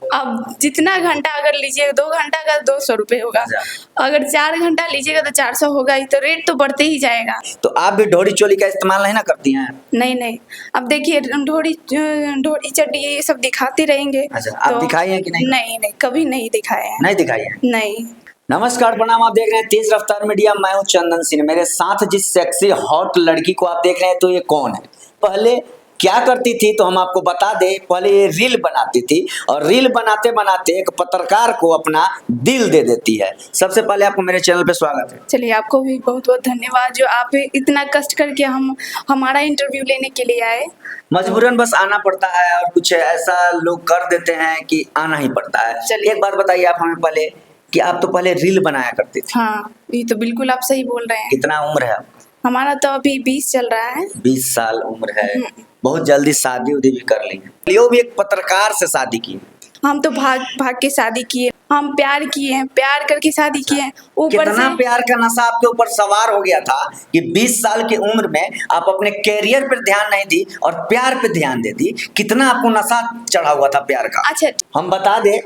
अब जितना घंटा अगर लीजिएगा 2 घंटा का 200 रुपये होगा, अगर 4 घंटा लीजिएगा तो 400 होगा ही, तो रेट तो बढ़ते ही जाएगा। तो आप भी ढोरी चोली का इस्तेमाल नहीं ना करती हैं? नहीं नहीं, अब देखिए ढोरी चड्डी ये सब दिखाते रहेंगे। अच्छा, आप दिखाई हैं कि नहीं? नहीं नहीं, कभी नहीं दिखाए हैं। नहीं दिखाई है? नहीं। नमस्कार, प्रणाम। आप देख रहे हैं तेज रफ्तार मीडिया। मैं हूं चंदन सिंह। मेरे साथ जिस सेक्सी हॉट लड़की को आप देख रहे हैं, तो ये कौन है? पहले क्या करती थी तो हम आपको बता दें। पहले ये रील बनाती थी और रील बनाते बनाते एक पत्रकार को अपना दिल दे देती है। सबसे पहले आपको मेरे चैनल पे स्वागत है। चलिए, आपको भी बहुत बहुत धन्यवाद जो आप इतना कष्ट करके हमारा इंटरव्यू लेने के लिए आए। मजबूरन बस आना पड़ता है, और कुछ ऐसा लोग कर देते हैं कि आना ही पड़ता है। चलिए, एक बात बताइए आप हमें पहले कि आप तो पहले रील बनाया करती थी। हाँ, ये तो बिल्कुल आप सही बोल रहे हैं। कितना उम्र है आपका? हमारा तो अभी 20 चल रहा है। 20 साल उम्र है। बहुत जल्दी शादी उदी भी कर ली है। यो भी एक पत्रकार से शादी की। हम तो भाग भाग के शादी किए, हम प्यार किए हैं, प्यार करके शादी किए हैं। ऊपर कितना से प्यार का नशा आपके ऊपर सवार हो गया था कि 20 साल की उम्र में आप अपने कैरियर पर ध्यान नहीं दी और प्यार पे ध्यान दे दी। कितना आपको नशा चढ़ा हुआ था प्यार का। अच्छा, हम बता दें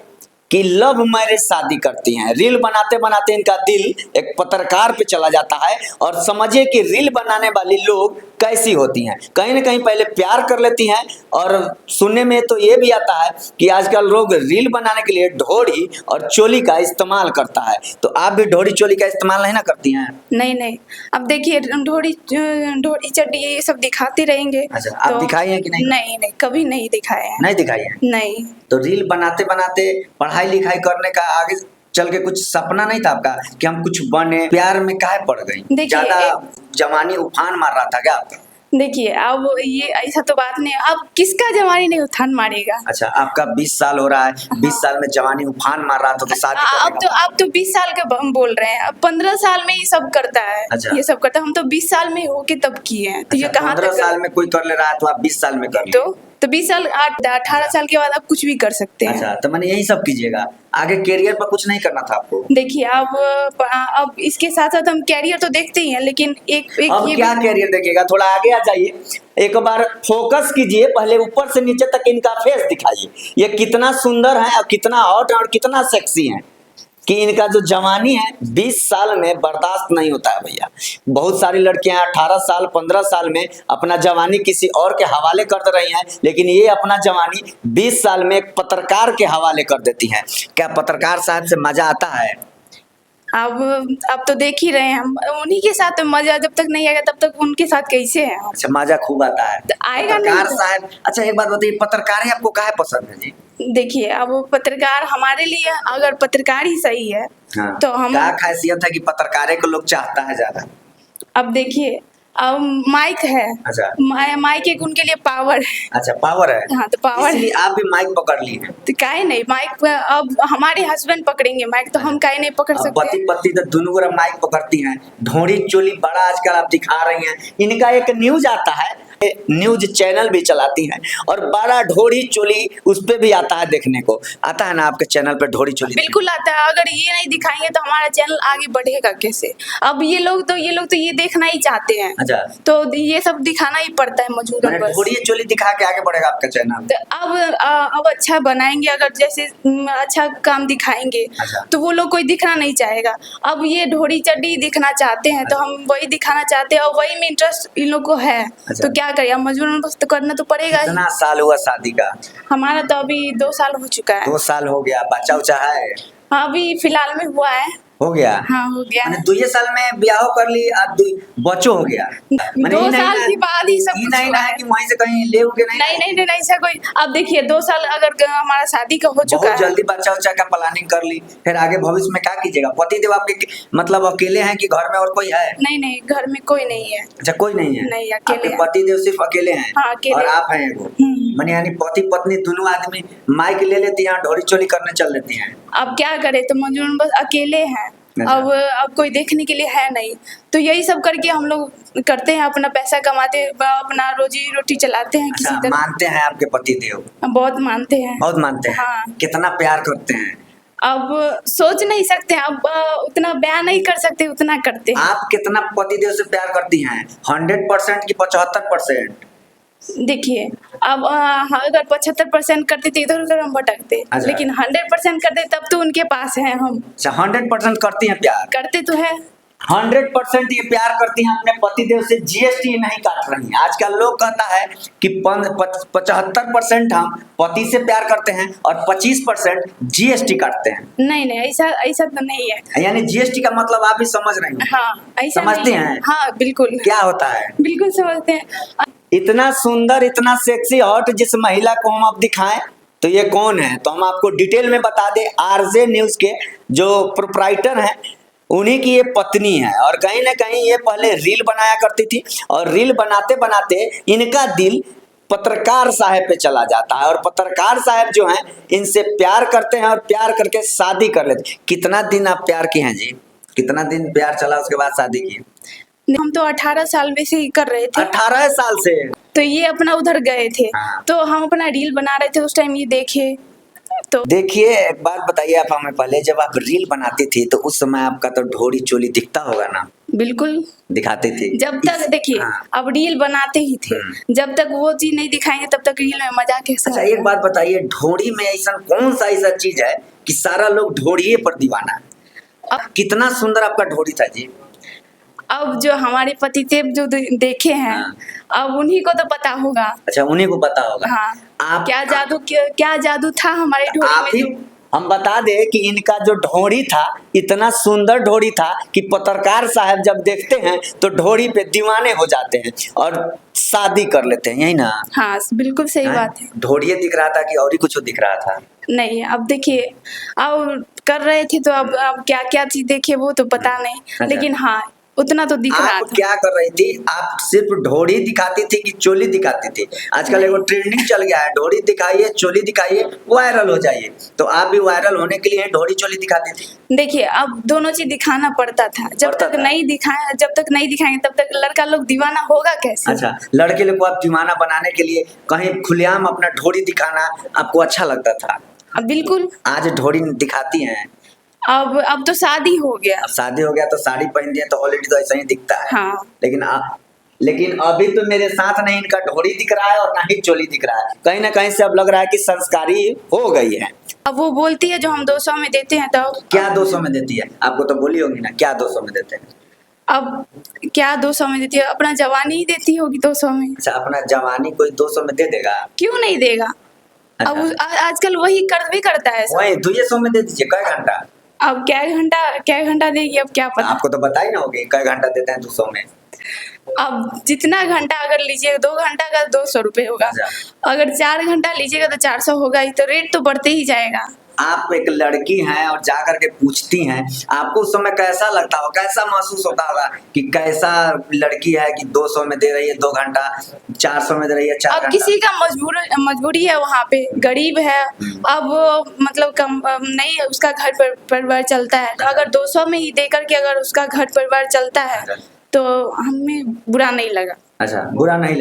कि लव मैरिज शादी करती हैं। रील बनाते बनाते इनका दिल एक पत्रकार पे चला जाता है। और समझिए कि रील बनाने वाली लोग कैसी होती हैं। कहीं ना कहीं पहले प्यार कर लेती हैं, और सुनने में तो ये भी आता है कि आजकल लोग रील बनाने के लिए ढोरी और चोली का इस्तेमाल करता है। तो आप भी ढोरी चोली का इस्तेमाल नहीं ना करती हैं? नहीं नहीं, अब देखिए ढोरी चड्डी ये सब दिखाते रहेंगे। अच्छा, आप दिखाई हैं कि नहीं? नहीं नहीं, कभी नहीं दिखाए हैं। नहीं दिखाई है? नहीं। तो रील बनाते बनाते पढ़ाई लिखाई करने का आगे चल के कुछ सपना नहीं था आपका कि हम कुछ बने? प्यार में काहे पड़ गई? ज्यादा जवानी उफान मार रहा था क्या आपका? देखिए, अब ये ऐसा तो बात नहीं, अब किसका जवानी नहीं उफान मारेगा। अच्छा, आपका 20 साल हो रहा है। 20 साल में जवानी उफान मार रहा था तो शादी अब तो 20 साल का हम बोल रहे हैं। अब 15 साल में ये सब करता है। अच्छा। ये सब करता है। हम तो 20 साल में होके तब किए हैं। तो ये कहाँ 15 साल में कोई कर ले रहा है तो आप 20 साल में कर तो 20 साल 18 साल के बाद आप कुछ भी कर सकते हैं। अच्छा, तो मैंने यही सब कीजिएगा। आगे कैरियर पर कुछ नहीं करना था आपको? देखिए, अब इसके साथ साथ हम कैरियर तो देखते ही हैं, लेकिन एक अब ये क्या कैरियर देखिएगा? थोड़ा आगे आ जाइए, एक बार फोकस कीजिए। पहले ऊपर से नीचे तक इनका फेस दिखाइए। ये कितना सुंदर है और कितना हॉट है और कितना सेक्सी है कि इनका जो जवानी है 20 साल में बर्दाश्त नहीं होता है भैया। बहुत सारी लड़कियां 18 साल 15 साल में अपना जवानी किसी और के हवाले कर दे रही हैं, लेकिन ये अपना जवानी 20 साल में एक पत्रकार के हवाले कर देती हैं। क्या पत्रकार साहब से मजा आता है? अब तो देख ही रहे हैं हम। उन्हीं के साथ मजा जब तक नहीं आएगा तब तक उनके साथ कैसे है। अच्छा, मजा खूब आता है तो आएगा पत्रकार नहीं। साहब। अच्छा, एक बात बताइए, पत्रकार आपको काहे पसंद है जी? देखिए, अब पत्रकार हमारे लिए, अगर पत्रकार ही सही है। हाँ, तो हम क्या खासियत है कि पत्रकारे को लोग चाहता है ज्यादा? अब देखिए, अब माइक है। अच्छा, माइक एक उनके लिए पावर है। अच्छा, पावर है। हाँ, तो पावर इसलिए आप भी माइक पकड़ ली है। तो काहे नहीं माइक, अब हमारे हस्बैंड पकड़ेंगे माइक, तो हम काहे नहीं पकड़ सकते। पति पत्नी तो दोनों गोरा माइक पकड़ती हैं। ढोरी चोली बड़ा आजकल आप दिखा रही हैं। इनका एक न्यूज आता है, न्यूज चैनल भी चलाती हैं, और बड़ा ढोरी चोली उस पे भी आता है। देखने को आता है ना आपके चैनल पे ढोरी चोली? बिल्कुल आता है। अगर ये नहीं दिखाएंगे तो हमारा चैनल आगे बढ़ेगा कैसे। अब ये लोग तो ये देखना ही चाहते हैं। अच्छा, तो ये सब दिखाना ही पड़ता है मजबूरन। बस ढोरी चोली दिखा के आगे बढ़ेगा आपका चैनल। तो अब अच्छा बनाएंगे, अगर जैसे अच्छा काम दिखाएंगे। अच्छा। तो वो लोग कोई दिखना नहीं चाहेगा। अब ये ढोरी चड्डी दिखना चाहते हैं। तो हम वही दिखाना चाहते हैं, और वही में इंटरेस्ट इन लोग को है। अच्छा। तो क्या करिए, मजबूरन बस तो करना तो पड़ेगा ही। कितना साल हुआ शादी का? हमारा तो अभी 2 साल हो चुका है। 2 साल हो गया। बच्चा उच्चा है? हाँ, अभी फिलहाल में हुआ है। हो गया? हाँ, हो गया। मैंने 2 साल में ब्याह कर ली, अब 2 बच्चों हो गया। 2 साल के बाद ही सब कुछ नहीं हुआ है है। कि वहीं से कहीं ले उगे नहीं? नहीं नहीं नहीं, ऐसा कोई। अब देखिए, 2 साल अगर हमारा शादी का हो चुका बहुत है। जल्दी बच्चा उच्चा का प्लानिंग कर ली, फिर आगे भविष्य में क्या कीजिएगा? पति देव आपके मतलब अकेले हैं कि घर में और कोई है? नहीं नहीं, घर में कोई नहीं है। अच्छा, कोई नहीं है? नहीं, अकेले आपके हैं। पति देव सिर्फ अकेले हैं? हाँ, अकेले। और आप हैं एगो? माने यानी पति पत्नी दोनों आदमी माइक ले लेती हैं, ढोरी चोली करने चल लेती हैं। अब क्या करे, तो मजबूरन बस अकेले हैं। अच्छा। अब कोई देखने के लिए है नहीं। तो यही सब करके हम लोग करते हैं, अपना पैसा कमाते, अपना रोजी रोटी चलाते हैं किसी तरह। मानते हैं आपके पति देव? बहुत मानते हैं। बहुत मानते हैं। हाँ। कितना प्यार करते हैं? अब सोच नहीं सकते, अब उतना बयान नहीं कर सकते, उतना करते हैं। आप कितना पति देव से प्यार करती हैं? 100% की 75%? देखिए अब अगर 75% करते तो इधर उधर हम भटकते, अच्छा। लेकिन 100% करते तब तो उनके पास है हम। अच्छा 100% करती हैं प्यार, करते तो है। 100% ये प्यार करती हैं अपने पतिदेव से, जीएसटी नहीं काट रही हैं। आजकल लोग कहता है कि 75% हम पति से प्यार करते हैं और 25% जीएसटी काटते हैं। नहीं नहीं, ऐसा ऐसा तो नहीं है। यानी जीएसटी का मतलब आप भी समझ रही हैं? हाँ, ऐसा समझती नहीं है। हैं? हाँ बिल्कुल, क्या होता है? बिल्कुल समझते हैं। इतना सुंदर, इतना सेक्सी हॉट जिस महिला को हम अब दिखाएं तो ये कौन है, तो हम आपको डिटेल में बता दें। आरजे न्यूज के जो प्रोप्राइटर हैं उन्हीं की ये पत्नी है, और कहीं ना कहीं ये पहले रील बनाया करती थी, और रील बनाते बनाते इनका दिल पत्रकार साहब पे चला जाता है, और पत्रकार साहब जो हैं इनसे प्यार करते हैं और प्यार करके शादी कर लेते हैं। कितना दिन आप प्यार किए हैं जी? कितना दिन प्यार चला उसके बाद शादी की? हम तो 18 साल में से ही कर रहे थे। 18 साल से? तो ये अपना उधर गए थे, हाँ। तो हम अपना रील बना रहे थे, उस टाइम ये देखे तो। देखिए एक बात बताइए आप हमें, पहले जब आप रील बनाती थी तो उस समय आपका तो ढोरी चोली दिखता होगा ना? बिल्कुल दिखाती थी जब तक देखिए। हाँ। अब रील बनाते ही थे, जब तक वो चीज नहीं दिखाएंगे तब तक रील में मजा कैसा अच्छा आएगा? एक बात बताइए, ढोरी में ऐसा कौन सा ऐसा चीज है कि सारा लोग ढोरिये पर दीवाना है? कितना सुंदर आपका ढोरी था जी। अब जो हमारे पतिदेव जो देखे हैं, हाँ। अब उन्हीं को तो पता होगा। अच्छा उन्हीं को पता होगा। हाँ, आप क्या जादू था हमारे ढोरी आप में ही जो। हम बता दें कि इनका जो ढोरी था इतना सुंदर ढोरी था कि पत्रकार साहब जब देखते हैं तो ढोरी पे दीवाने हो जाते हैं और शादी कर लेते हैं, यही ना? हाँ बिल्कुल सही हैं? बात है। ढोरिये दिख रहा था कि और ही कुछ दिख रहा था? नहीं अब देखिए, अब कर रहे थे तो अब क्या क्या चीज देखे वो तो पता नहीं, अच्छा। लेकिन हाँ उतना तो दिख रहा आप था। क्या कर रही थी? आप सिर्फ ढोरी दिखाती थी कि चोली दिखाती थी? आजकल एगो ट्रेंडिंग चल गया है, ढोरी दिखाइए चोली दिखाइए वायरल हो जाइए, तो आप भी वायरल होने के लिए ढोरी चोली दिखाती थी? देखिए अब दोनों चीज दिखाना पड़ता था, जब तक नहीं दिखाएंगे तब तक लड़का लोग दीवाना होगा कैसे? अच्छा लड़के लोग को आप दीवाना बनाने के लिए कहीं खुलेआम अपना ढोरी दिखाना आपको अच्छा लगता था? अब बिल्कुल। आज ढोरी दिखाती हैं? अब तो शादी हो गया। अब शादी हो गया तो साड़ी पहन दिया तो ऑलरेडी तो ऐसा ही दिखता है। हाँ। लेकिन अभी तो मेरे साथ नहीं इनका ढोरी दिख रहा है और ना ही चोली दिख रहा है, कहीं ना कहीं से अब लग रहा है कि संस्कारी हो गई है। अब वो बोलती है जो हम 200 में देते हैं, तो क्या 200 में देती है? आपको तो बोली होगी ना, क्या 200 में देते हैं? अब क्या 200 में देती है? अपना जवानी ही देती होगी 200 में। अच्छा अपना जवानी कोई 200 में दे देगा? क्यों नहीं देगा? अच्छा। अब आजकल वही भी करता है सब। वही 200 में दे दीजिए, कै घंटा? अब क्या घंटा देगी, अब क्या पता। आपको तो बताई ना होगी कै घंटा देते हैं 200 में? अब जितना घंटा अगर लीजिएगा, 2 घंटा का 200 रुपये होगा, अगर 4 घंटा लीजिएगा तो 400 होगा ही, तो रेट तो बढ़ते ही जाएगा। आप एक लड़की हैं और जा करके पूछती हैं, आपको उस समय कैसा लगता होगा, कैसा महसूस होता होगा कि कैसा लड़की है कि 200 में दे रही है 2 घंटा, 400 में दे रही है 4 घंटा? अब किसी का मजबूरी है, वहाँ पे गरीब है, अब मतलब कम नहीं उसका घर परिवार चलता है, तो अगर 200 में ही दे करके अगर उसका घर परिवार चलता है तो हमें बुरा नहीं लगा। अच्छा बुरा नहीं